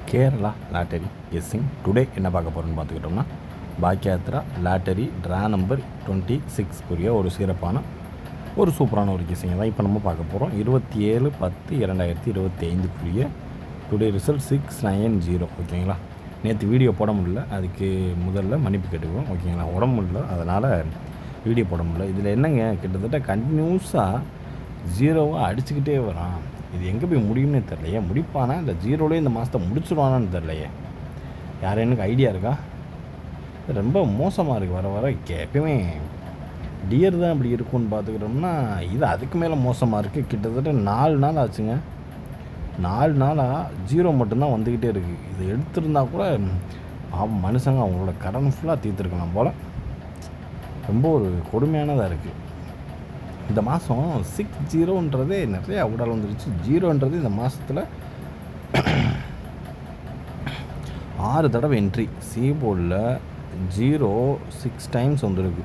Kerala lottery guessing today என்ன பார்க்க போகிறோன்னு பார்த்துக்கிட்டோம்னா பாக்யாத்ரா லாட்டரி ட்ரா நம்பர் 26 ஒரு சிறப்பான ஒரு சூப்பரான ஒரு கெஸ்ஸிங்கை தான் இப்போ நம்ம பார்க்க போகிறோம். 27/10/2025 டுடே ரிசல்ட் 690. ஓகேங்களா, நேற்று வீடியோ போட முடியல, அதுக்கு முதல்ல மன்னிப்பு கேட்டுக்குவோம். ஓகேங்களா, உடம்பு முடியல, அதனால் வீடியோ போட முடியல. இதில் என்னங்க, கிட்டத்தட்ட கண்டினியூஸாக ஜீரோவாக அடிச்சுக்கிட்டே வரான். இது எங்கே போய் முடியும்னே தெரிலையே. முடிப்பானா இல்லை ஜீரோலேயே இந்த மாதத்தை முடிச்சுடுவானான்னு தெரிலையே. யார் எனக்கு ஐடியா இருக்கா? ரொம்ப மோசமாக இருக்குது வர வர. எப்பயுமே டியர் தான் இப்படி இருக்கும்னு பார்த்துக்கிட்டோம்னா இது அதுக்கு மேலே மோசமாக இருக்குது. கிட்டத்தட்ட 4 நாள் ஆச்சுங்க. 4 நாளாக ஜீரோ மட்டும்தான் வந்துக்கிட்டே இருக்குது. இதை எடுத்துருந்தா கூட மனுஷங்க அவங்களோட கடன் ஃபுல்லாக தீர்த்துருக்கலாம் போல். ரொம்ப ஒரு கொடுமையானதாக இருக்குது. இந்த மாதம் 60ன்றதே நிறையா உடல் வந்துருச்சு. ஜீரோன்றது இந்த மாதத்தில் 6 தடவை என்ட்ரி. சீபோர்டில் 6 டைம்ஸ் வந்துருக்கு.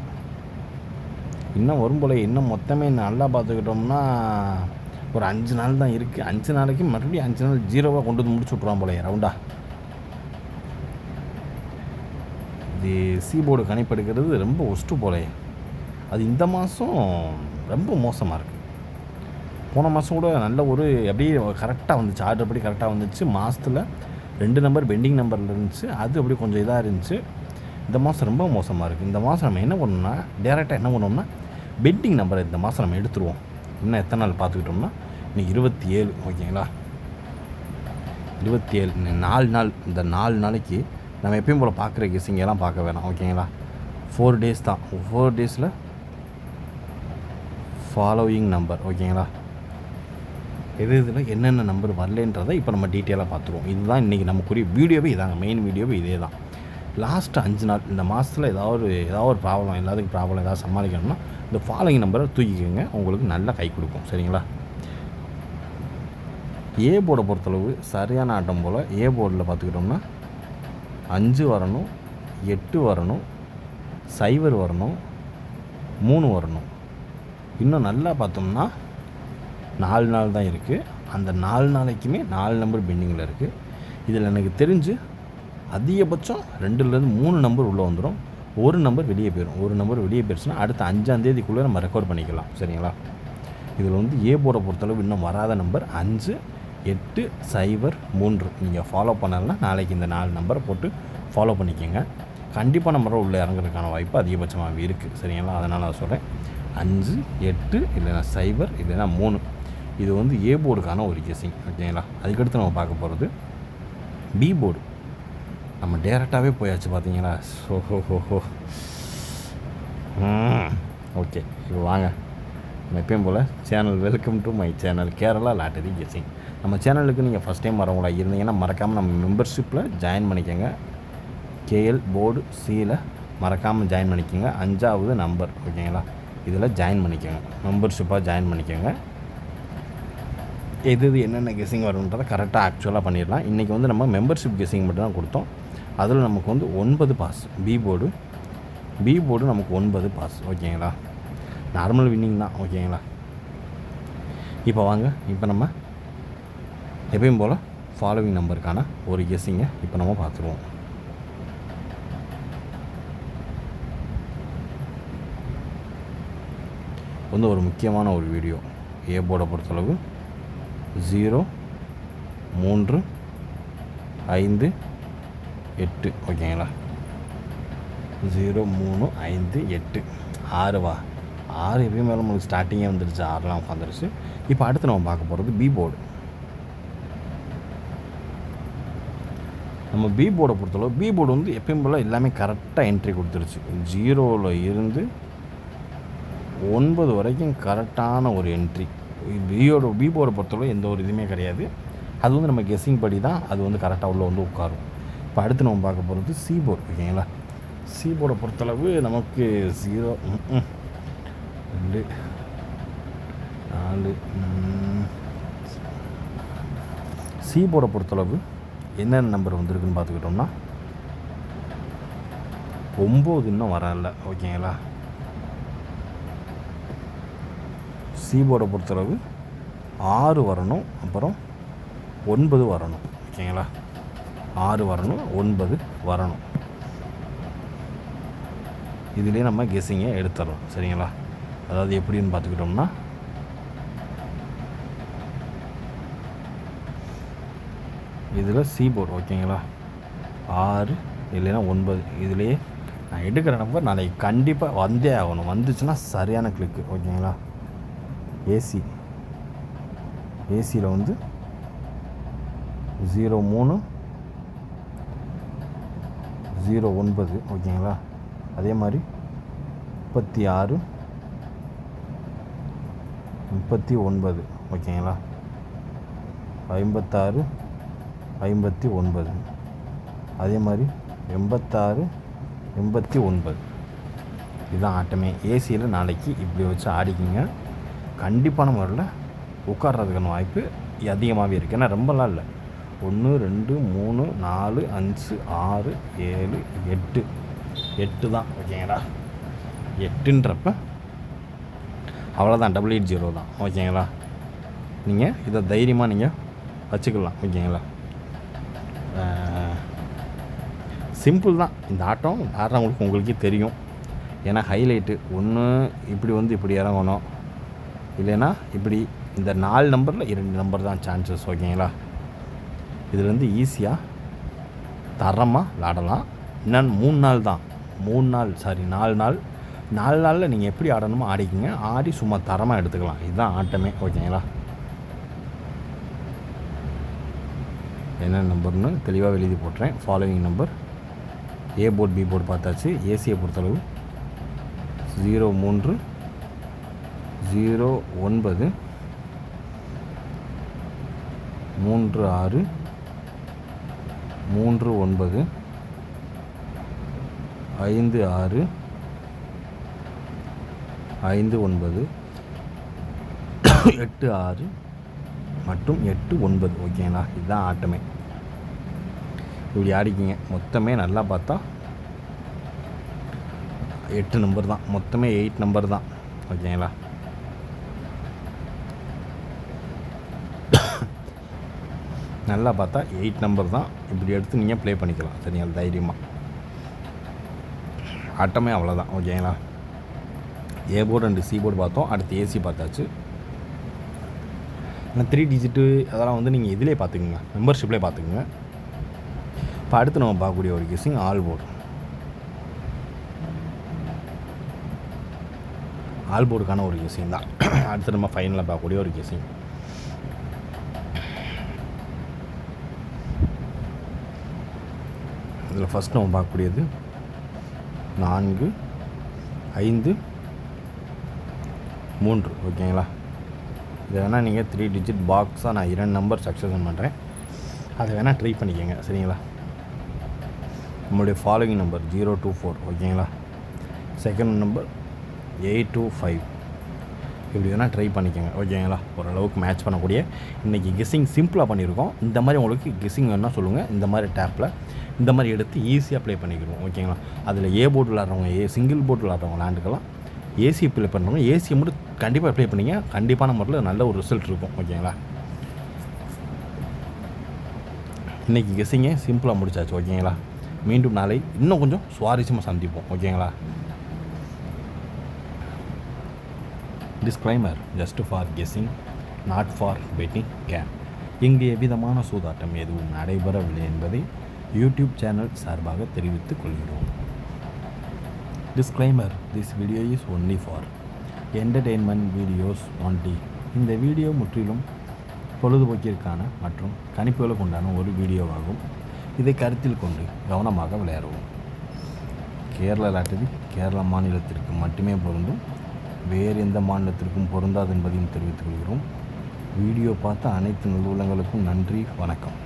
இன்னும் வரும் போல். இன்னும் மொத்தமே நல்லா பார்த்துக்கிட்டோம்னா ஒரு 5 நாள் தான் இருக்குது. 5 நாளைக்கு மறுபடியும் 5 நாள் ஜீரோவாக கொண்டு வந்து முடிச்சு விட்ருவான் போல ரவுண்டா. இது சீபோர்டு கணிப்பெடுக்கிறது ரொம்ப ஒஸ்ட்டு போல. அது இந்த மாதம் ரொம்ப மோசமாக இருக்குது. போன மாதம் கூட நல்ல ஒரு அப்படியே கரெக்டாக வந்துச்சு. ஆர்டர் படி கரெக்டாக வந்துச்சு. மாதத்தில் 2 நம்பர் பெண்டிங் நம்பரில் இருந்துச்சு. அது அப்படி கொஞ்சம் இதாக இருந்துச்சு. இந்த மாதம் ரொம்ப மோசமாக இருக்குது. இந்த மாதம் நம்ம என்ன பண்ணோம்னா டேரெக்டாக என்ன பண்ணோம்னா பெண்டிங் நம்பரை இந்த மாதம் நம்ம எடுத்துருவோம். இன்னும் எத்தனை நாள் பார்த்துக்கிட்டோம்னா இன்னைக்கு 27. ஓகேங்களா, 27 4 நாள். இந்த 4 நாளைக்கு நம்ம எப்பயும் போல் பார்க்குற கெஸ்ஸிங்கெல்லாம் பார்க்க வேணாம். ஓகேங்களா, 4 டேஸ் தான். 4 டேஸில் ஃபாலோயிங் நம்பர். ஓகேங்களா, இதில் என்னென்ன நம்பர் வரலன்றதை இப்போ நம்ம டீட்டெயிலாக பார்த்துருவோம். இதுதான் இன்றைக்கி நமக்குரிய வீடியோவே. இதாங்க மெயின் வீடியோவே இதே தான். லாஸ்ட்டு 5 நாள் இந்த மாதத்தில் ஏதாவது ஒரு ப்ராப்ளம், எல்லாத்துக்கும் ப்ராப்ளம் ஏதாவது சமாளிக்கணும்னா இந்த ஃபாலோயிங் நம்பரை தூக்கிக்கோங்க. உங்களுக்கு நல்லா கை கொடுக்கும். சரிங்களா, ஏ போர்டை பொறுத்தளவு சரியான ஆட்டம் போல். ஏ போர்டில் பார்த்துக்கிட்டோம்னா 5 வரணும், 8 வரணும், 0 வரணும், 3 வரணும். இன்னும் நல்லா பார்த்தோம்னா 4 நாள் தான் இருக்குது. அந்த 4 நாளைக்குமே 4 நம்பர் பெண்டிங்கில் இருக்குது. இதில் எனக்கு தெரிஞ்சு அதிகபட்சம் 2லேருந்து 3 நம்பர் உள்ளே வந்துடும். ஒரு நம்பர் வெளியே போயிடும். ஒரு நம்பர் வெளியே போயிடுச்சுன்னா அடுத்த 5ஆம் தேதிக்குள்ளே நம்ம ரெக்கார்ட் பண்ணிக்கலாம். சரிங்களா, இதில் வந்து ஏ போர்டை பொறுத்தளவு இன்னும் வராத நம்பர் 5, 8, 0, 3. நீங்கள் ஃபாலோ பண்ணலைன்னா நாளைக்கு இந்த 4 நம்பரை போட்டு ஃபாலோ பண்ணிக்கோங்க. கண்டிப்பாக நம்பரை உள்ளே இறங்குறதுக்கான வாய்ப்பு அதிகபட்சமாக இருக்குது. சரிங்களா, அதனால் நான் சொல்கிறேன் 5, 8 இல்லைனா 0 இல்லைனா 3. இது வந்து ஏ போர்டுக்கான ஒரு கெஸ்ஸிங். ஓகேங்களா, அதுக்கடுத்து நம்ம பார்க்க போகிறது பி போர்டு. நம்ம டேரெக்டாகவே போயாச்சு பார்த்தீங்களா. ஹோ. ஓகே, இப்போ வாங்க நம்ம எப்பயும் போல் channel. Welcome to my channel Kerala lottery guessing. நம்ம சேனலுக்கு நீங்கள் ஃபஸ்ட் டைம் வரவங்களா இருந்தீங்கன்னா மறக்காமல் நம்ம மெம்பர்ஷிப்பில் ஜாயின் பண்ணிக்கோங்க. கேஎல் போர்டு சியில் மறக்காமல் ஜாயின் பண்ணிக்கோங்க. 5வது நம்பர். ஓகேங்களா, இதில் ஜாயின் பண்ணிக்கோங்க. மெம்பர்ஷிப்பாக ஜாயின் பண்ணிக்கோங்க. எது என்னென்ன கெஸ்ஸிங் வரும்ன்றதை கரெக்டாக ஆக்சுவலாக பண்ணிடலாம். இன்றைக்கி வந்து நம்ம மெம்பர்ஷிப் கெஸ்ஸிங் மட்டும் தான் கொடுத்தோம். அதில் நமக்கு வந்து 9 பாஸ். பி போர்டு நமக்கு 9 பாஸ். ஓகேங்களா, நார்மல் வின்னிங் தான். ஓகேங்களா, இப்போ வாங்க, இப்போ நம்ம எப்பயும் போல் ஃபாலோவிங் நம்பருக்கான ஒரு கெஸ்ஸிங்கை இப்போ நம்ம பார்த்துருவோம். வந்து ஒரு முக்கியமான ஒரு வீடியோ. ஏ போர்டை பொறுத்தளவு 0, 3, 5, 8. ஓகேங்களா, 0, 3, 5, 8. 6 எப்பயும் மேலே நம்மளுக்கு ஸ்டார்டிங்கே வந்துடுச்சு. 6லாம் உட்காந்துருச்சு. இப்போ அடுத்து நம்ம பார்க்க போகிறது பி போர்டு. நம்ம பி போர்டை பொறுத்தளவு பி போர்டு வந்து எப்பயும் போல் எல்லாமே கரெக்டாக என்ட்ரி கொடுத்துருச்சு. 0ல் இருந்து 9 வரைக்கும் கரெக்டான ஒரு என்ட்ரி. பி போர்டை பொறுத்தளவு எந்த ஒரு இதுவுமே கிடையாது. அது வந்து நம்ம கெஸ்ஸிங் படி தான் அது வந்து கரெக்டாக உள்ளே வந்து உட்காரும். இப்போ அடுத்து நம்ம பார்க்க போகிறது சி போர்டு. ஓகேங்களா, சி போர்டை பொறுத்தளவு நமக்கு 0, 2, 4. சி போர்டை பொறுத்தளவு என்னென்ன நம்பர் வந்திருக்குன்னு பார்த்துக்கிட்டோம்னா 9 இன்னும் வரல. ஓகேங்களா, சி போர்டை பொறுத்தளவு 6 வரணும், அப்புறம் 9 வரணும். ஓகேங்களா, 6 வரணும், 9 வரணும். இதுலேயே நம்ம கெஸ்ஸிங்கை எடுத்துடலாம். சரிங்களா? அதாவது எப்படின்னு பார்த்துக்கிட்டோம்னா, இதில் சி போர்டு ஓகேங்களா, 6 இல்லைன்னா 9 இதுலேயே நான் எடுக்கிற நம்பர் நாளைக்கு கண்டிப்பாக வந்தே ஆகணும். வந்துச்சுன்னா சரியான கிளிக்கு ஓகேங்களா. ஏசியில் வந்து 03 09 ஓகேங்களா. அதே மாதிரி 36 39 ஓகேங்களா. 56 59 அதே மாதிரி 86 89 இதுதான் ஆட்டமே. ஏசியில் நாளைக்கு இப்படி வச்சு ஆடிக்கிங்க. கண்டிப்பான முறையில் உட்கார்றதுக்கான வாய்ப்பு அதிகமாகவே இருக்குது. ஏன்னா ரொம்பலாம் இல்லை. 1 2 3 4 5 6 7 8 தான் ஓகேங்களா. 8ன்றப்ப அவ்வளோதான், 880 தான் ஓகேங்களா. நீங்கள் இதை தைரியமாக நீங்கள் வச்சுக்கலாம் ஓகேங்களா. சிம்பிள் தான் இந்த ஆட்டம். ஆடுறவங்களுக்கு உங்களுக்கே தெரியும். ஏன்னா ஹைலைட்டு ஒன்று இப்படி வந்து இப்படி இறங்கணும், இல்லைன்னா இப்படி இந்த 4 நம்பரில் 2 நம்பர் தான் சான்சஸ் ஓகேங்களா. இதுலேருந்து ஈஸியாக தரமாக விளாடலாம். இன்னும் 3 நாள் தான், 4 நாள். 4 நாளில் நீங்கள் எப்படி ஆடணுமோ ஆடிக்கிங்க. ஆடி சும்மா தரமாக எடுத்துக்கலாம். இதுதான் ஆட்டமே ஓகேங்களா. என்ன நம்பர்னு தெளிவாக எழுதி போட்டுறேன். Following number A board B board பார்த்தாச்சு. ஏசியை பொறுத்தளவு 03 09 36 39 56 59 86 மற்றும் 89 ஓகேங்களா. இதுதான் ஆட்டமே. இப்படி ஆடிக்கிங்க. மொத்தமே நல்லா பார்த்தா 8 நம்பர் தான். மொத்தமே 8 நம்பர் தான் ஓகேங்களா. நல்லா பார்த்தா 8 நம்பர் தான். இப்படி எடுத்து நீங்கள் ப்ளே பண்ணிக்கலாம் சரிங்களா, தைரியமாக. ஆட்டமே அவ்வளோதான் ஓகேங்களா. A board and C board பார்த்தோம். அடுத்து ஏசி பார்த்தாச்சு. ஆனால் 3 டிஜிட்டு அதெல்லாம் வந்து நீங்கள் இதிலே பார்த்துக்குங்க, மெம்பர்ஷிப்லேயே பார்த்துக்குங்க. இப்போ அடுத்து நம்ம பார்க்கக்கூடிய ஒரு கெஸ்ஸிங் ஆல் போர்டு. ஆல் போர்டுக்கான ஒரு கெஸ்ஸிங் தான் அடுத்து நம்ம ஃபைனலாக பார்க்கக்கூடிய ஒரு கெஸ்ஸிங். இதில் ஃபஸ்ட் நம்ம பார்க்கக்கூடியது 4 5 3 ஓகேங்களா. இதை வேணால் நீங்கள் 3 டிஜிட் பாக்ஸாக நான் 2 நம்பர் சக்ஸஸ் பண்ணுறேன். அதை வேணால் ட்ரை பண்ணிக்கோங்க சரிங்களா. நம்மளுடைய ஃபாலோவிங் நம்பர் 024 ஓகேங்களா. செகண்ட் நம்பர் 825 இப்படி வேணால் ட்ரை பண்ணிக்கோங்க ஓகேங்களா. ஓரளவுக்கு மேட்ச் பண்ணக்கூடிய இன்றைக்கி கெஸ்ஸிங் சிம்பிளாக பண்ணியிருக்கோம். இந்த மாதிரி உங்களுக்கு கெஸ்ஸிங் வேணால் சொல்லுங்கள். இந்த மாதிரி டேப்பில் இந்த மாதிரி எடுத்து ஈஸியாக ப்ளே பண்ணிக்கிறோம் ஓகேங்களா. அதில் ஏ போர்டு விளாட்றவங்க சிங்கிள் போர்டு விளாட்றவங்க விளாண்டுக்கலாம். ஏசி ப்ளே பண்ணுறவங்க ஏசியை மட்டும் கண்டிப்பாக ப்ளே பண்ணிங்க. கண்டிப்பான முறையில் நல்ல ஒரு ரிசல்ட் இருக்கும் ஓகேங்களா. இன்றைக்கி கெஸ்ஸிங்கே சிம்பிளாக முடிச்சாச்சு ஓகேங்களா. மீண்டும் நாளை இன்னும் கொஞ்சம் சுவாரஸ்யமாக சந்திப்போம் ஓகேங்களா. Disclaimer just for guessing, not for betting game. இங்கு எவ்விதமான சூதாட்டம் எதுவும் நடைபெறவில்லை என்பதை யூடியூப் சேனல் சார்பாக தெரிவித்துக் கொள்கிறோம். Disclaimer, this video is only for entertainment videos only. இந்த வீடியோ முற்றிலும் பொழுதுபோக்கிற்கான மற்றும் கணிப்புகளுக்கு உண்டான ஒரு வீடியோவாகும். இதை கருத்தில் கொண்டு கவனமாக விளையாடுவோம். கேரளா லாட்டரி கேரளா மாநிலத்திற்கு மட்டுமே பொருந்தும், வேறு எந்த மாநிலத்திற்கும் பொருந்தாது என்பதையும் தெரிவித்துக் கொள்கிறோம். வீடியோ பார்த்த அனைத்து நல்லுள்ளங்களுக்கும் நன்றி, வணக்கம்.